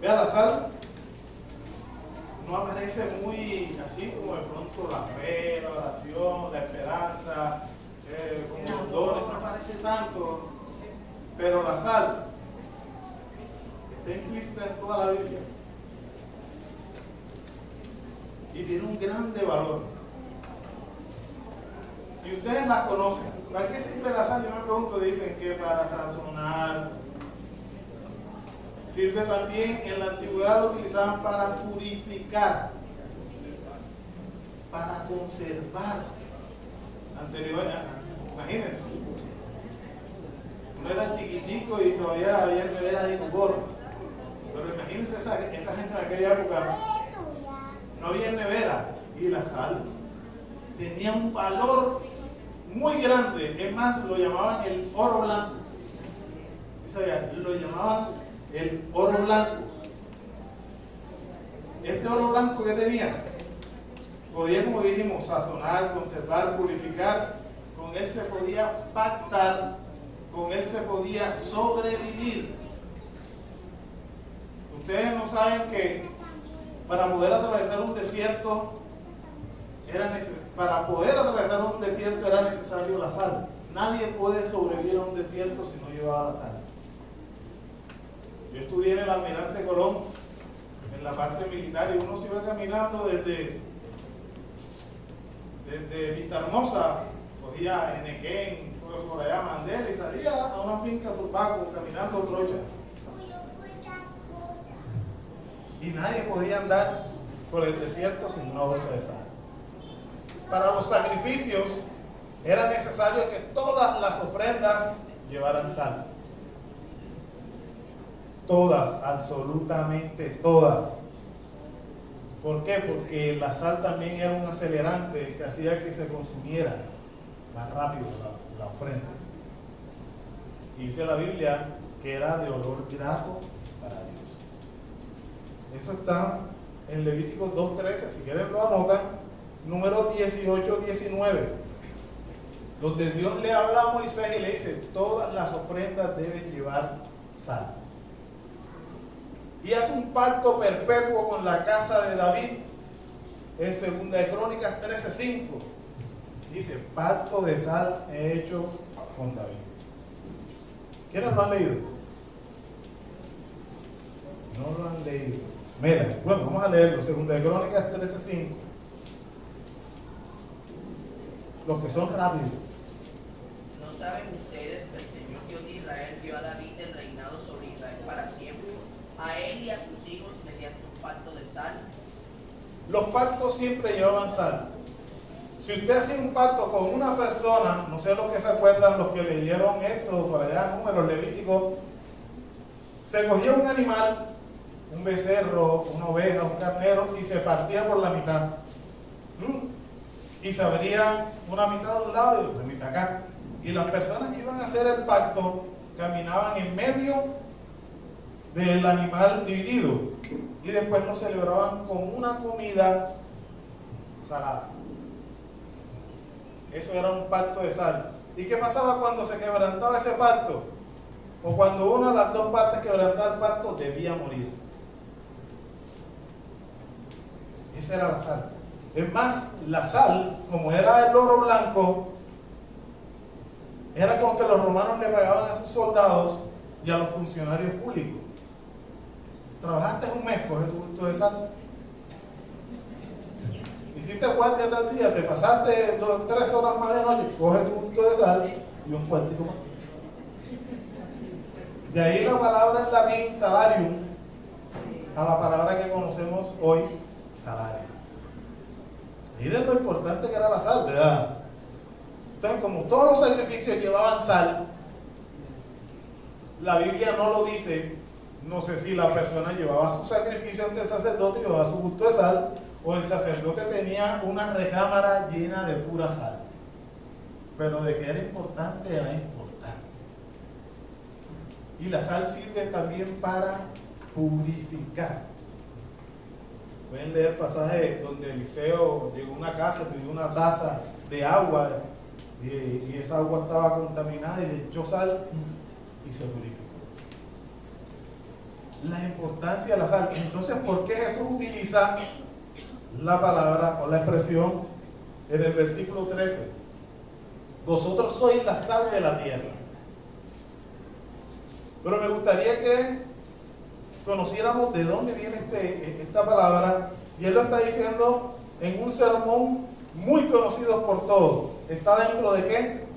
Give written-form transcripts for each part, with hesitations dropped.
Vea, la sal no aparece muy así como de pronto la fe, la oración, la esperanza, como los dones, no aparece tanto. Pero la sal está implícita en toda la Biblia y tiene un grande valor. Y ustedes la conocen. ¿Para qué sirve la sal? Yo me pregunto, dicen que para sazonar. Sirve también, en la antigüedad lo utilizaban para purificar, para conservar. Imagínense, uno era chiquitico y todavía había neveras de cubor. Pero imagínense esa gente en aquella época, no había nevera, y la sal tenía un valor muy grande. Es más, lo llamaban el oro blanco. Lo llamaban el oro blanco. Este oro blanco que tenía, podía, como dijimos, sazonar, conservar, purificar. Con él se podía pactar, con él se podía sobrevivir. Ustedes no saben que para poder atravesar un desierto era necesario la sal. Nadie puede sobrevivir a un desierto si no llevaba la sal. Yo estudié en el Almirante Colón, en la parte militar, y uno se iba caminando desde Vistahermosa, cogía Enequén, todo eso por allá, Mandela, y salía a una finca Turbaco, caminando trocha. Y nadie podía andar por el desierto sin una bolsa de sal. Para los sacrificios era necesario que todas las ofrendas llevaran sal. Todas, absolutamente todas. ¿Por qué? Porque la sal también era un acelerante que hacía que se consumiera más rápido la ofrenda. Y dice la Biblia que era de olor grato para Dios. Eso está en Levítico 2:13, si quieren lo anotan, número 18-19, donde Dios le habla a Moisés y le dice: todas las ofrendas deben llevar sal. Y hace un pacto perpetuo con la casa de David en 2 de Crónicas 13:5. Dice: pacto de sal he hecho con David. ¿Quiénes lo han leído? No lo han leído. Mira, bueno, vamos a leerlo. 2 de Crónicas 13:5. Los que son rápidos. ¿No saben ustedes que el Señor Dios de Israel dio a David el reinado sobre Israel para siempre, a él y a sus hijos mediante un pacto de sal? Los pactos siempre llevaban sal. Si usted hacía un pacto con una persona, no sé los que se acuerdan, los que leyeron eso por allá, Números, Levíticos, se cogía un animal, un becerro, una oveja, un carnero, y se partía por la mitad. Y se abría una mitad de un lado y otra mitad acá. Y las personas que iban a hacer el pacto caminaban en medio del animal dividido y después lo celebraban con una comida salada. Eso era un pacto de sal. ¿Y qué pasaba cuando se quebrantaba ese pacto? O cuando una de las dos partes quebrantaba el pacto, debía morir. Esa era la sal. Es más, la sal, como era el oro blanco, era con que los romanos le pagaban a sus soldados y a los funcionarios públicos. Trabajaste un mes, coge tu bulto de sal. Hiciste guardia tal día, te pasaste 3 horas más de noche, coge tu bulto de sal y un cuartico más. De ahí la palabra en latín salarium a la palabra que conocemos hoy, salario. Miren lo importante que era la sal, ¿verdad? Entonces, como todos los sacrificios llevaban sal, la Biblia no lo dice. No sé si la persona llevaba su sacrificio ante el sacerdote y llevaba su bulto de sal, o el sacerdote tenía una recámara llena de pura sal. Pero de que era importante, era importante. Y la sal sirve también para purificar. Pueden leer pasajes donde Eliseo llegó a una casa, pidió una taza de agua y esa agua estaba contaminada y le echó sal y se purificó. la importancia de la sal. Entonces, ¿por qué Jesús utiliza la palabra o la expresión en el versículo 13? Vosotros sois la sal de la tierra. Pero me gustaría que conociéramos de dónde viene esta palabra, y él lo está diciendo en un sermón muy conocido por todos. ¿Está dentro de qué?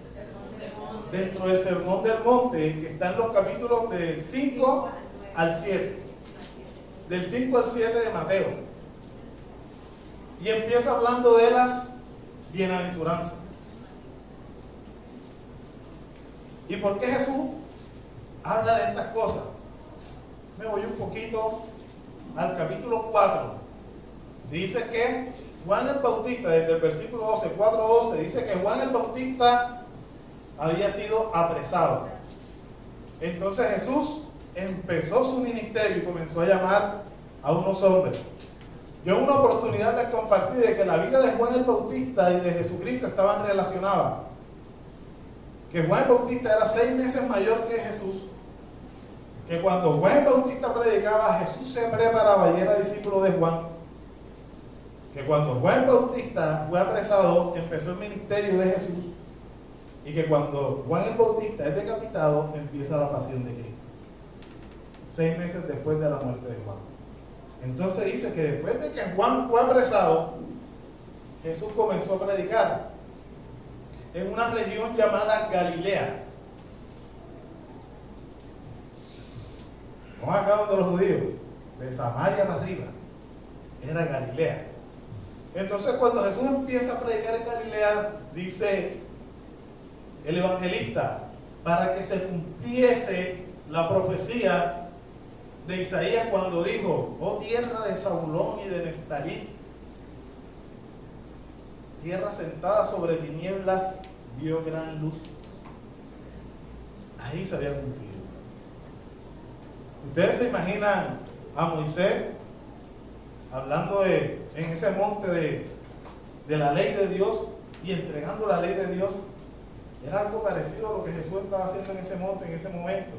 Dentro del Sermón del Monte, que está en los capítulos del 5 al 7. Del 5 al 7 de Mateo. Y empieza hablando de las bienaventuranzas. ¿Y por qué Jesús habla de estas cosas? Me voy un poquito al capítulo 4. Dice que Juan el Bautista, desde el versículo 12, 4:12, dice que Juan el Bautista había sido apresado. Entonces Jesús empezó su ministerio y comenzó a llamar a unos hombres. Yo en una oportunidad les compartí de que la vida de Juan el Bautista y de Jesucristo estaban relacionadas. Que Juan el Bautista era 6 meses mayor que Jesús. Que cuando Juan el Bautista predicaba, Jesús se preparaba y era discípulo de Juan. Que cuando Juan el Bautista fue apresado, empezó el ministerio de Jesús. Y que cuando Juan el Bautista es decapitado, empieza la pasión de Cristo. 6 meses después de la muerte de Juan. Entonces dice que después de que Juan fue apresado, Jesús comenzó a predicar en una región llamada Galilea. Vamos acá donde los judíos, de Samaria para arriba, era Galilea. Entonces cuando Jesús empieza a predicar en Galilea, dice el evangelista, para que se cumpliese la profecía de Isaías cuando dijo: oh tierra de Zabulón y de Neftalí, tierra sentada sobre tinieblas, vio gran luz. Ahí se había cumplido. Ustedes se imaginan a Moisés hablando en ese monte de la ley de Dios y entregando la ley de Dios. Era algo parecido a lo que Jesús estaba haciendo en ese monte, en ese momento.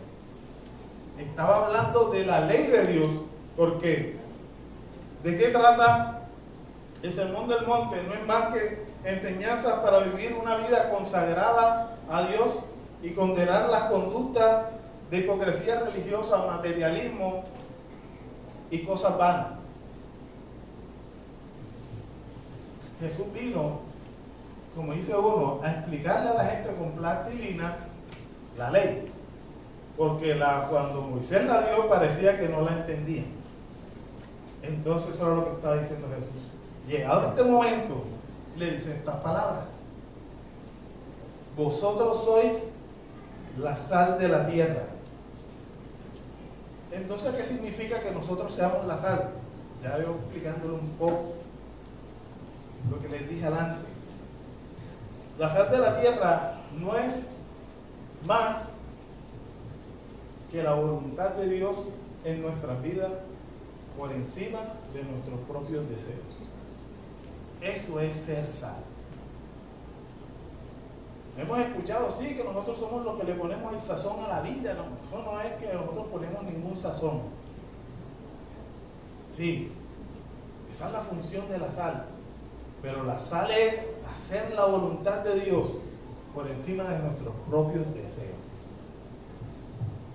Estaba hablando de la ley de Dios. Porque ¿de qué trata el Sermón del Monte? No es más que enseñanzas para vivir una vida consagrada a Dios y condenar las conductas de hipocresía religiosa, materialismo y cosas vanas. Jesús vino, como dice uno, a explicarle a la gente con plastilina la ley. Porque cuando Moisés la dio parecía que no la entendía. Entonces eso era lo que estaba diciendo Jesús. Llegado este momento, le dice estas palabras: vosotros sois la sal de la tierra. Entonces, ¿qué significa que nosotros seamos la sal? Ya voy explicándole un poco lo que les dije adelante. La sal de la tierra no es más que la voluntad de Dios en nuestras vidas por encima de nuestros propios deseos. Eso es ser sal. Hemos escuchado, sí, que nosotros somos los que le ponemos el sazón a la vida. No, eso no es que nosotros ponemos ningún sazón. Sí, esa es la función de la sal. Pero la sal es hacer la voluntad de Dios por encima de nuestros propios deseos.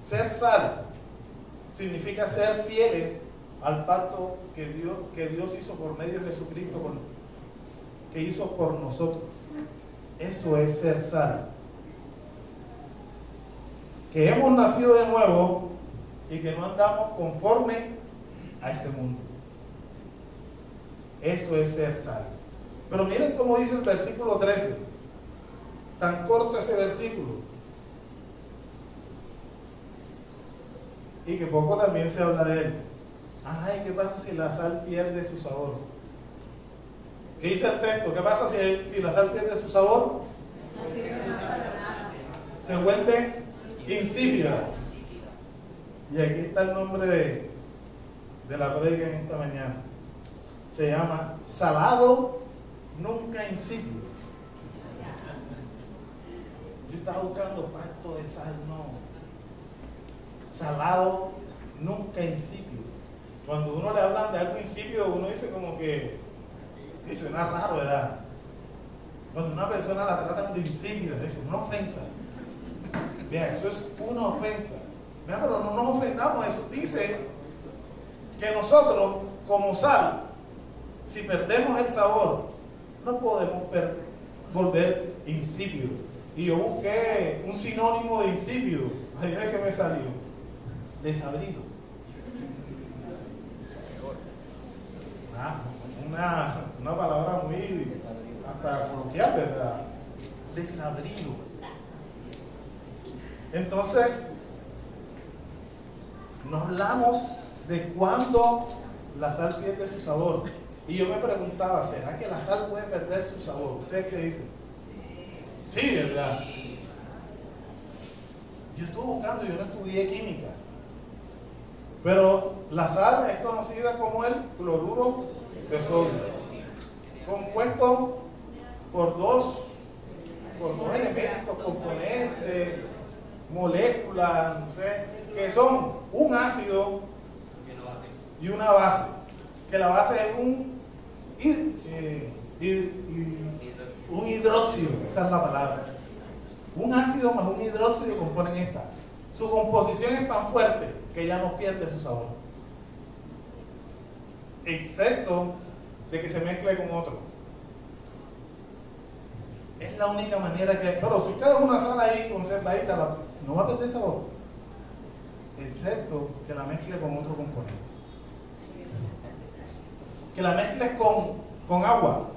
Ser sal significa ser fieles al pacto que Dios hizo por medio de Jesucristo, que hizo por nosotros. Eso es ser sal. Que hemos nacido de nuevo y que no andamos conforme a este mundo. Eso es ser sal. Pero miren cómo dice el versículo 13. Tan corto ese versículo. Y que poco también se habla de él. Ay, ¿qué pasa si la sal pierde su sabor? ¿Qué dice el texto? ¿Qué pasa si la sal pierde su sabor? Se vuelve insípida. Y aquí está el nombre de la prédica en esta mañana. Se llama salado, nunca insípido. Yo estaba buscando pacto de sal, no. Salado, nunca insípido. Cuando uno le hablan de algo insípido, uno dice como que, y suena raro, ¿verdad? Cuando una persona la tratan de insípida, es una ofensa. Bien, eso es una ofensa. Bien, pero no nos ofendamos, eso dice que nosotros, como sal, si perdemos el sabor, no podemos volver insípido. Y yo busqué un sinónimo de insípido. Adivinen qué me salió. Desabrido. Una palabra muy hasta coloquial, ¿verdad? Desabrido. Entonces, nos hablamos de cuándo la sal pierde su sabor. Y yo me preguntaba, ¿será que la sal puede perder su sabor? ¿Ustedes qué dicen? Sí, ¿verdad? Yo estuve buscando, yo no estudié química. Pero la sal es conocida como el cloruro de sodio, compuesto por dos elementos, componentes, moléculas, no sé, que son un ácido y una base. Que la base es un hidróxido, esa es la palabra. Un ácido más un hidróxido componen esta. Su composición es tan fuerte que ya no pierde su sabor, excepto de que se mezcle con otro. Es la única manera que... Pero si usted es una sal ahí conservadita, no va a perder sabor, excepto que la mezcle con otro componente. Que la mezcles con agua.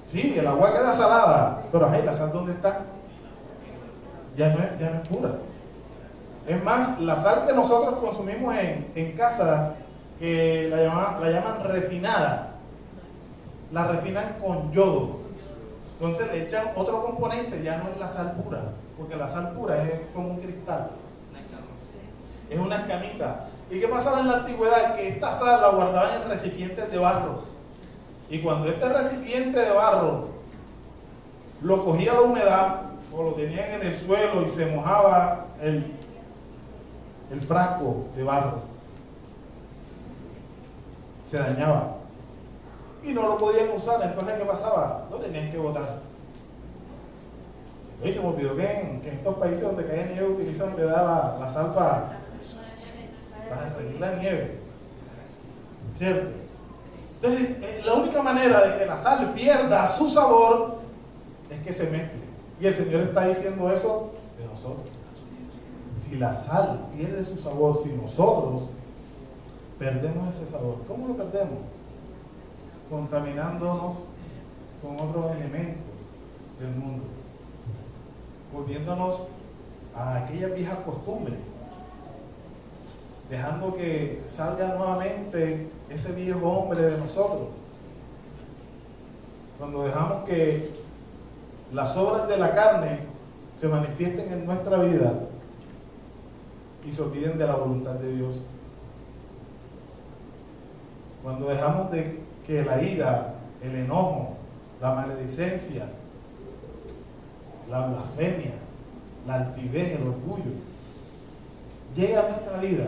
Sí, el agua queda salada, pero ahí la sal, ¿dónde está? Ya no es pura. Es más, la sal que nosotros consumimos en casa, que la llaman refinada, la refinan con yodo. Entonces le echan otro componente, ya no es la sal pura, porque la sal pura es como un cristal. Es una escamita. ¿Y qué pasaba en la antigüedad? Que esta sal la guardaban en recipientes de barro. Y cuando este recipiente de barro lo cogía la humedad, o lo tenían en el suelo y se mojaba el frasco de barro, se dañaba y no lo podían usar. Entonces, ¿qué pasaba? Lo tenían que botar. Y se me olvidó que en estos países donde cae nieve utilizan la sal para derretir la nieve, ¿cierto? Entonces, la única manera de que la sal pierda su sabor es que se mezcle. Y el Señor está diciendo eso de nosotros. Si la sal pierde su sabor, si nosotros perdemos ese sabor, ¿cómo lo perdemos? Contaminándonos con otros elementos del mundo, volviéndonos a aquellas viejas costumbres, dejando que salga nuevamente ese viejo hombre de nosotros. Cuando dejamos que las obras de la carne se manifiesten en nuestra vida y se olviden de la voluntad de Dios. Cuando dejamos de que la ira, el enojo, la maledicencia, la blasfemia, la altivez, el orgullo llegue a nuestra vida,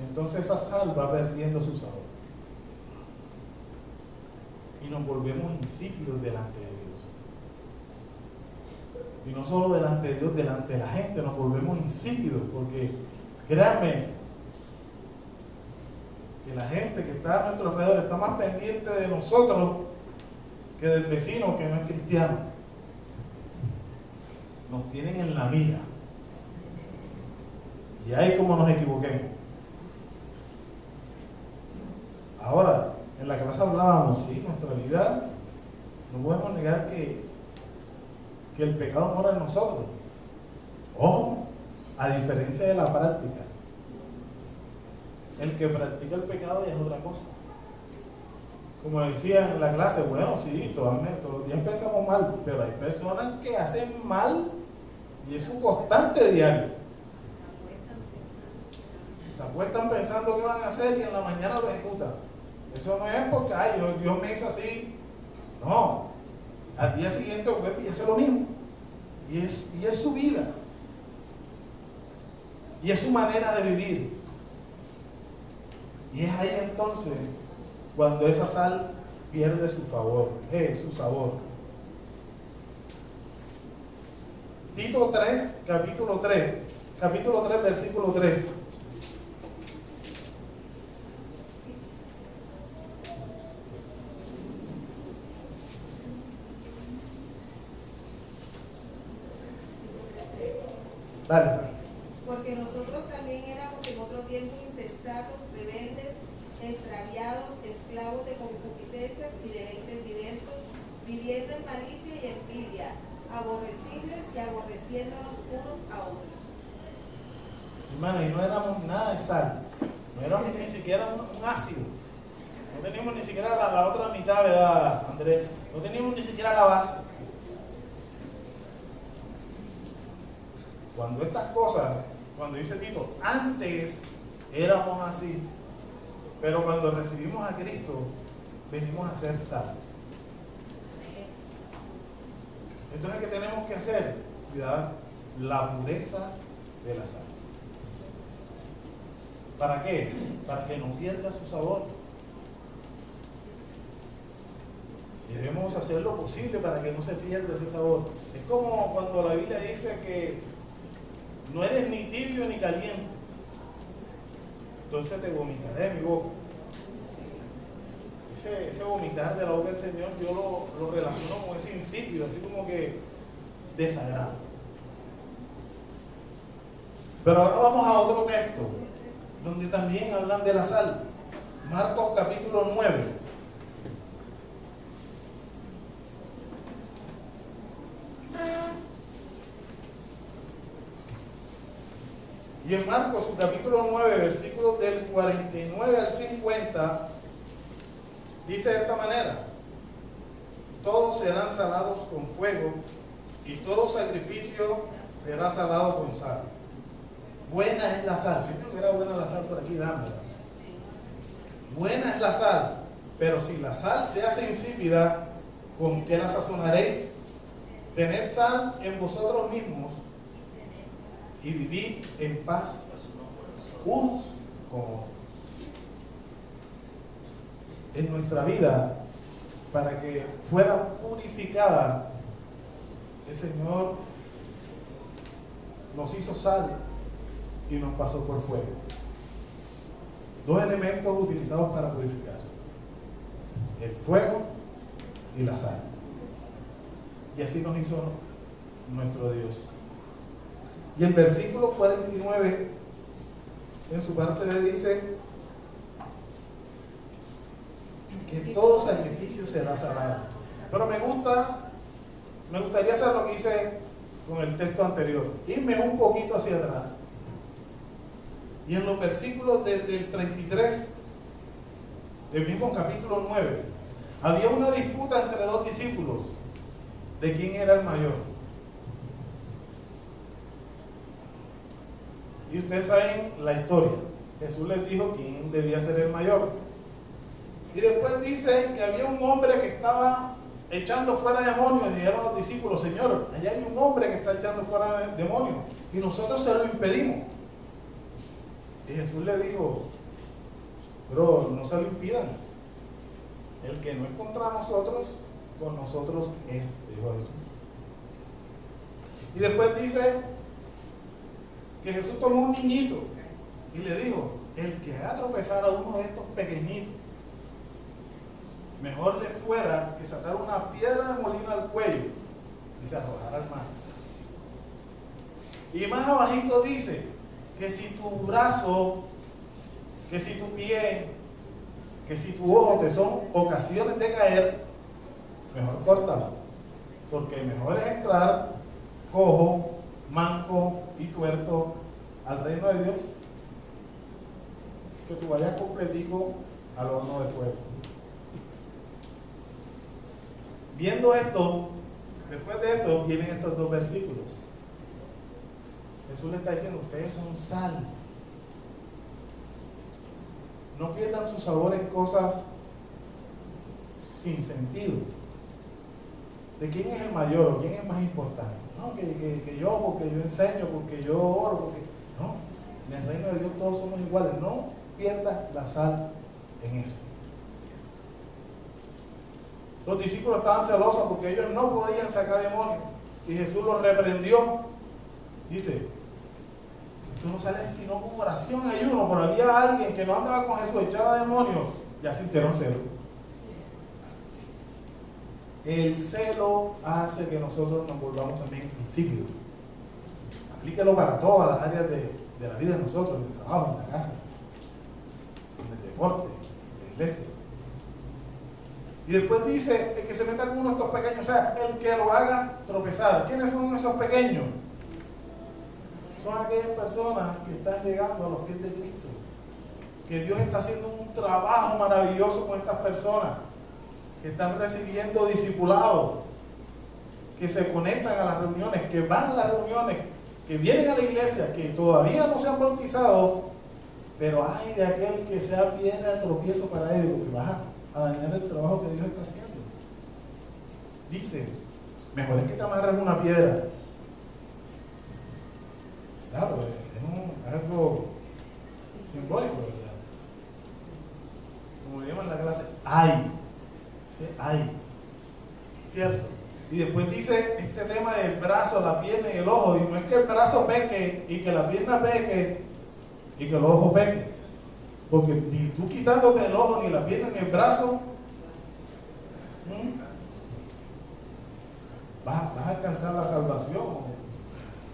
entonces esa sal va perdiendo su sabor y nos volvemos insípidos delante de Dios. Y no solo delante de Dios, delante de la gente nos volvemos insípidos, porque créanme que la gente que está a nuestro alrededor está más pendiente de nosotros que del vecino que no es cristiano. Nos tienen en la mira. Y ahí como nos equivoquemos. Ahora, en la clase hablábamos, sí, nuestra vida, no podemos negar que el pecado mora en nosotros. Ojo, a diferencia de la práctica. El que practica el pecado ya es otra cosa. Como decía en la clase, bueno, sí, todos los días pensamos mal, pero hay personas que hacen mal y es su constante diario. Se acuestan pensando qué van a hacer y en la mañana lo ejecutan. Eso no es porque, ay, Dios me hizo así. No, al día siguiente vuelve y hace lo mismo. Y es su vida. Y es su manera de vivir. Y es ahí entonces cuando esa sal pierde su sabor. Tito 3, capítulo 3, versículo 3. Dale, Sara. Porque nosotros también éramos en otro tiempo insensatos, rebeldes, extraviados, esclavos de concupiscencias y deleites diversos, viviendo en malicia y envidia, aborrecibles y aborreciéndonos unos a otros. Hermano, y no éramos nada de sal, no éramos ni siquiera un ácido, no teníamos ni siquiera la otra mitad, ¿verdad, Andrés? No teníamos ni siquiera la base. Cuando estas cosas, cuando dice Tito, antes éramos así, pero cuando recibimos a Cristo, venimos a ser sal. Entonces, ¿qué tenemos que hacer? Cuidar la pureza de la sal. ¿Para qué? Para que no pierda su sabor. Y debemos hacer lo posible para que no se pierda ese sabor. Es como cuando la Biblia dice que no eres ni tibio ni caliente, entonces te vomitaré de mi boca. Ese vomitar de la boca del Señor yo lo relaciono con ese insípido, así como que desagrado. Pero ahora vamos a otro texto donde también hablan de la sal. Marcos capítulo 9. Y en Marcos, su capítulo 9, versículos del 49 al 50, dice de esta manera: todos serán salados con fuego, y todo sacrificio será salado con sal. Buena es la sal. Yo creo que era buena la sal por aquí, dámela. Buena es la sal, pero si la sal se hace insípida, ¿con qué la sazonaréis? Tened sal en vosotros mismos y vivid en paz unos con otros. En nuestra vida, para que fuera purificada, el Señor nos hizo sal y nos pasó por fuego. Dos elementos utilizados para purificar: el fuego y la sal. Y así nos hizo nuestro Dios. Y el versículo 49, en su parte le dice que todo sacrificio será salado. Pero me gustaría hacer lo que hice con el texto anterior, irme un poquito hacia atrás. Y en los versículos desde el 33 del mismo capítulo 9, había una disputa entre dos discípulos de quién era el mayor. Y ustedes saben la historia. Jesús les dijo quién debía ser el mayor. Y después dice que había un hombre que estaba echando fuera demonios, y dijeron los discípulos: Señor, allá hay un hombre que está echando fuera demonios y nosotros se lo impedimos. Y Jesús le dijo: pero no se lo impidan, el que no es contra nosotros, con nosotros es, dijo Jesús. Y después dice que Jesús tomó un niñito y le dijo: el que haga tropezar a uno de estos pequeñitos, mejor le fuera que sacar una piedra de molino al cuello y se arrojara al mar. Y más abajito dice que si tu brazo, que si tu pie, que si tu ojo te son ocasiones de caer, mejor córtalo, porque mejor es entrar cojo, manco y tuerto al reino de Dios que tú vayas completico al horno de fuego. Viendo esto, después de esto vienen estos dos versículos. Jesús le está diciendo: ustedes son sal. No pierdan su sabor en cosas sin sentido. ¿De quién es el mayor o quién es más importante? No, que yo, porque yo enseño, porque yo oro, porque... No, En el reino de Dios todos somos iguales. No pierdas la sal en eso. Los discípulos estaban celosos porque ellos no podían sacar demonios. Y Jesús los reprendió. Dice, esto no sale sino con oración, ayuno. Pero había alguien que no andaba con Jesús, echaba demonios. Ya sintieron celo. El celo hace que nosotros nos volvamos también insípidos. Aplíquelo para todas las áreas de la vida de nosotros, en el trabajo, en la casa, en el deporte, en la iglesia. Y después dice, el que se meta con uno de estos pequeños, o sea, el que lo haga tropezar. ¿Quiénes son esos pequeños? Son aquellas personas que están llegando a los pies de Cristo. Que Dios está haciendo un trabajo maravilloso con estas personas. Que están recibiendo discipulados. Que se conectan a las reuniones, que van a las reuniones, que vienen a la iglesia, que todavía no se han bautizado. Pero hay de aquel que sea piedra de tropiezo para ellos, porque va a dañar el trabajo que Dios está haciendo. Dice, mejor es que te amarres una piedra. Claro, es algo simbólico, ¿verdad? Como le llaman en la clase, hay. Dice, hay. ¿Cierto? Y después dice este tema del brazo, la pierna y el ojo. Y no es que el brazo peque y que la pierna peque y que el ojo peque. Porque ni tú quitándote el ojo, ni la pierna, ni el brazo, vas a alcanzar la salvación.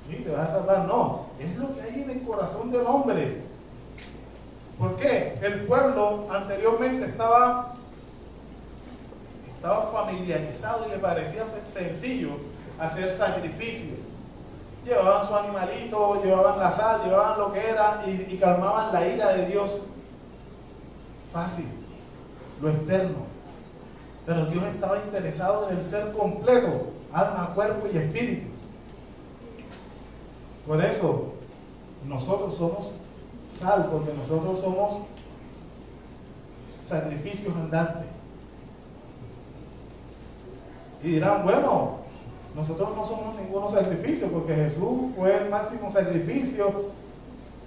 ¿Sí? ¿Te vas a salvar? No. Es lo que hay en el corazón del hombre. ¿Por qué? El pueblo anteriormente estaba familiarizado y le parecía sencillo hacer sacrificios. Llevaban su animalito, llevaban la sal, llevaban lo que era y calmaban la ira de Dios. Fácil, lo externo. Pero Dios estaba interesado en el ser completo, alma, cuerpo y espíritu. Por eso nosotros somos sal, porque nosotros somos sacrificios andantes. Y dirán, bueno, nosotros no somos ninguno sacrificio, porque Jesús fue el máximo sacrificio.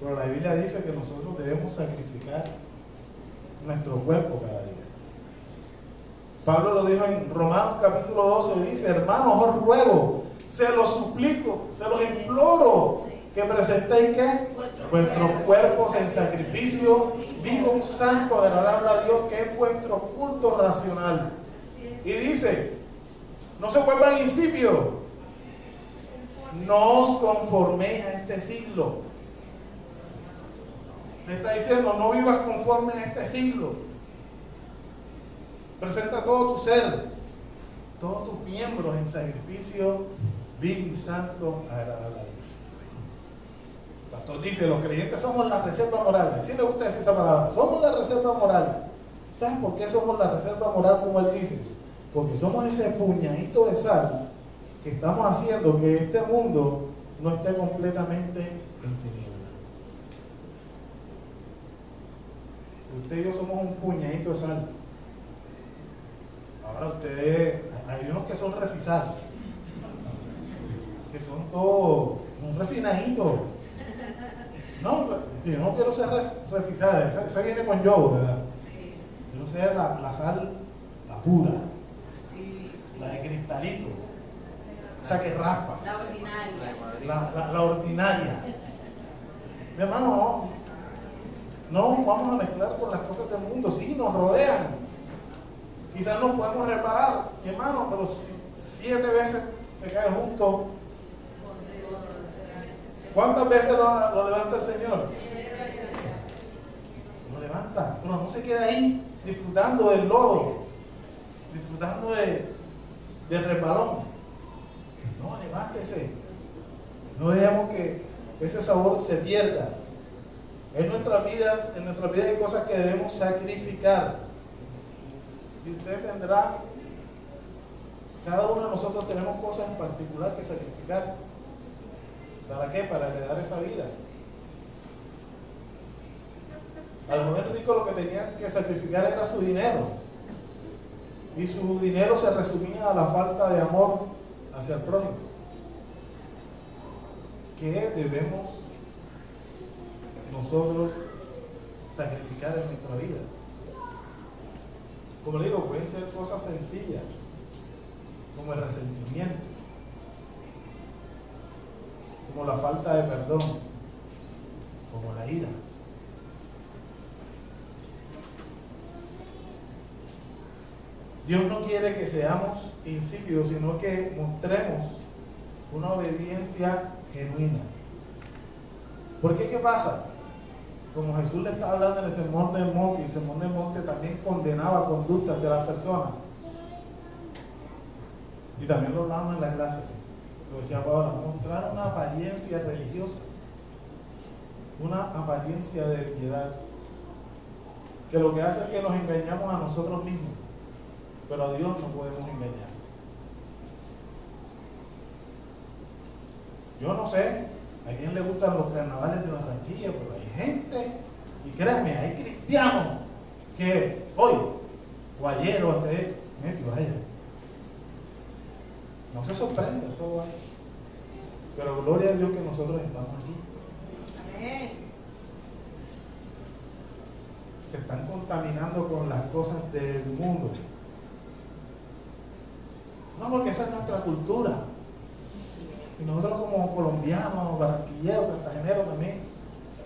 Pero la Biblia dice que nosotros debemos sacrificar nuestro cuerpo cada día. Pablo lo dijo en Romanos capítulo 12, dice, hermanos, os ruego, se los suplico, se los imploro, que presentéis ¿qué? Vuestros cuerpos en sacrificio vivo, santo, agradable a Dios, que es vuestro culto racional. Y dice, no se vuelvan insípidos, no os conforméis a este siglo. Me está diciendo, no vivas conforme a este siglo. Presenta todo tu ser, todos tus miembros en sacrificio vivo y santo, agradable a Dios. El pastor dice, los creyentes somos la reserva moral. ¿Sí le gusta decir esa palabra? Somos la reserva moral. ¿Sabes por qué somos la reserva moral como él dice? Porque somos ese puñadito de sal que estamos haciendo que este mundo no esté completamente en tinieblas. Usted y yo somos un puñadito de sal. Ahora ustedes, hay unos que son refisados, que son todos un refinadito. No, yo no quiero ser refisada, esa viene con yodo, ¿verdad? Quiero ser la sal, la pura, la de cristalito, esa que raspa, la ordinaria. Mi hermano, no vamos a mezclar con las cosas del mundo. Sí, nos rodean. Quizás no podemos reparar, mi hermano, pero 7 veces se cae justo. ¿Cuántas veces lo levanta el Señor? Lo levanta, pero no se queda ahí disfrutando del lodo, disfrutando del resbalón. No, levántese. No dejemos que ese sabor se pierda. En nuestras vidas hay cosas que debemos sacrificar. Y usted tendrá, cada uno de nosotros tenemos cosas en particular que sacrificar. ¿Para qué? Para heredar esa vida. Al joven rico lo que tenía que sacrificar era su dinero. Y su dinero se resumía a la falta de amor hacia el prójimo. ¿Qué debemos nosotros sacrificar en nuestra vida. Como le digo, pueden ser cosas sencillas, como el resentimiento, como la falta de perdón, como la ira. Dios no quiere que seamos insípidos, sino que mostremos una obediencia genuina. Porque ¿qué pasa? Como Jesús le estaba hablando en el Sermón del Monte, y el Sermón del Monte también condenaba conductas de las personas. Y también lo hablamos en la clase. Lo decía Paola, mostrar una apariencia religiosa, una apariencia de piedad, que lo que hace es que nos engañamos a nosotros mismos, pero a Dios no podemos engañar. Yo no sé a quién le gustan los carnavales de Barranquilla, pero hay gente, y créanme, hay cristianos que hoy o ayer o antes metió allá. No se sorprende, eso va. Pero gloria a Dios que nosotros estamos aquí. Amén. Se están contaminando con las cosas del mundo. No, porque esa es nuestra cultura. Y nosotros como colombianos, barranquilleros, cartageneros también,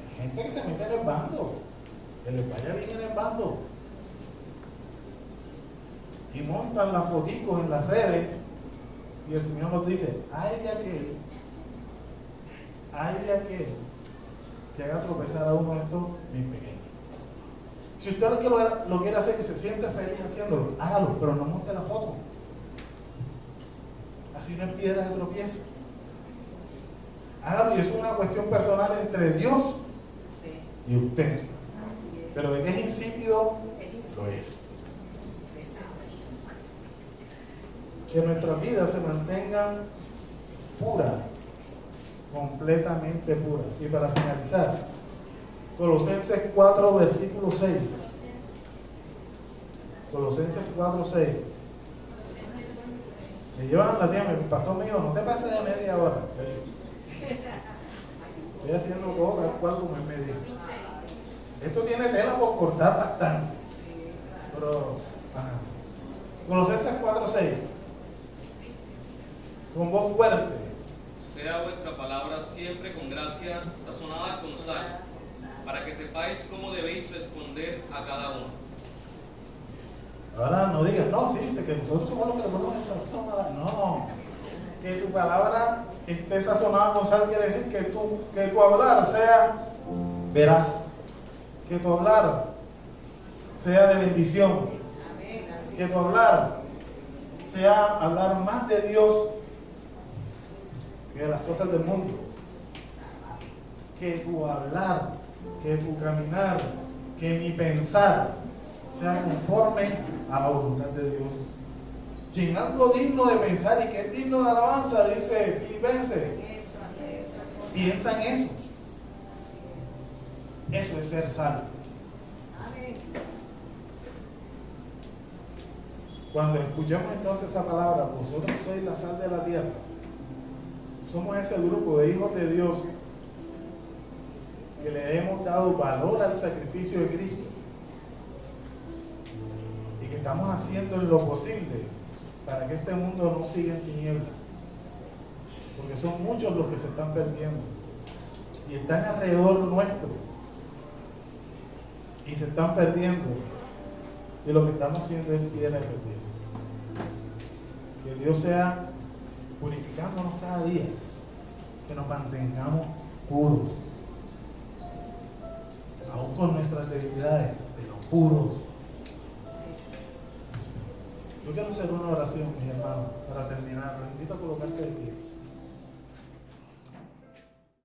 hay gente que se mete en el bando, que les vaya bien en el bando. Y montan las foticos en las redes, y el Señor nos dice, ay de aquel que haga tropezar a uno de estos bien pequeños. Si usted lo quiere hacer, que se siente feliz haciéndolo, hágalo, pero no monte la foto. Así no es piedra de tropiezo. Hágalo, y eso es una cuestión personal entre Dios y usted. Pero de que es insípido, lo es. Que nuestras vidas se mantengan puras, completamente puras. Y para finalizar, Colosenses 4, versículo 6. Colosenses 4, 6. Me llevan la tía, mi pastor me dijo, no te pases de media hora. Estoy haciendo todo cada cual como él me dijo. Esto tiene tela por cortar bastante. Pero, Colosenses 4, 6. Con voz fuerte. Sea vuestra palabra siempre con gracia, sazonada con sal, para que sepáis cómo debéis responder a cada uno. Ahora no digas, no, sí, que nosotros somos los que le ponemos sazón a la... No, que tu palabra esté sazonada con sal quiere decir que tu hablar sea veraz, que tu hablar sea de bendición, que tu hablar sea hablar más de Dios que de las cosas del mundo, que tu hablar, que tu caminar, que mi pensar sea conforme a la voluntad de Dios. Si en algo digno de pensar y que es digno de alabanza, dice Filipenses, piensa en eso. Eso es ser salvo. Cuando escuchemos entonces esa palabra, vosotros sois la sal de la tierra. Somos ese grupo de hijos de Dios que le hemos dado valor al sacrificio de Cristo y que estamos haciendo lo posible para que este mundo no siga en tinieblas, porque son muchos los que se están perdiendo y están alrededor nuestro y se están perdiendo, y lo que estamos haciendo es piedra de tropiezo. Que Dios sea purificándonos cada día, que nos mantengamos puros, aún con nuestras debilidades, pero puros. Yo quiero hacer una oración, mis hermanos, para terminar. Los invito a colocarse de pie.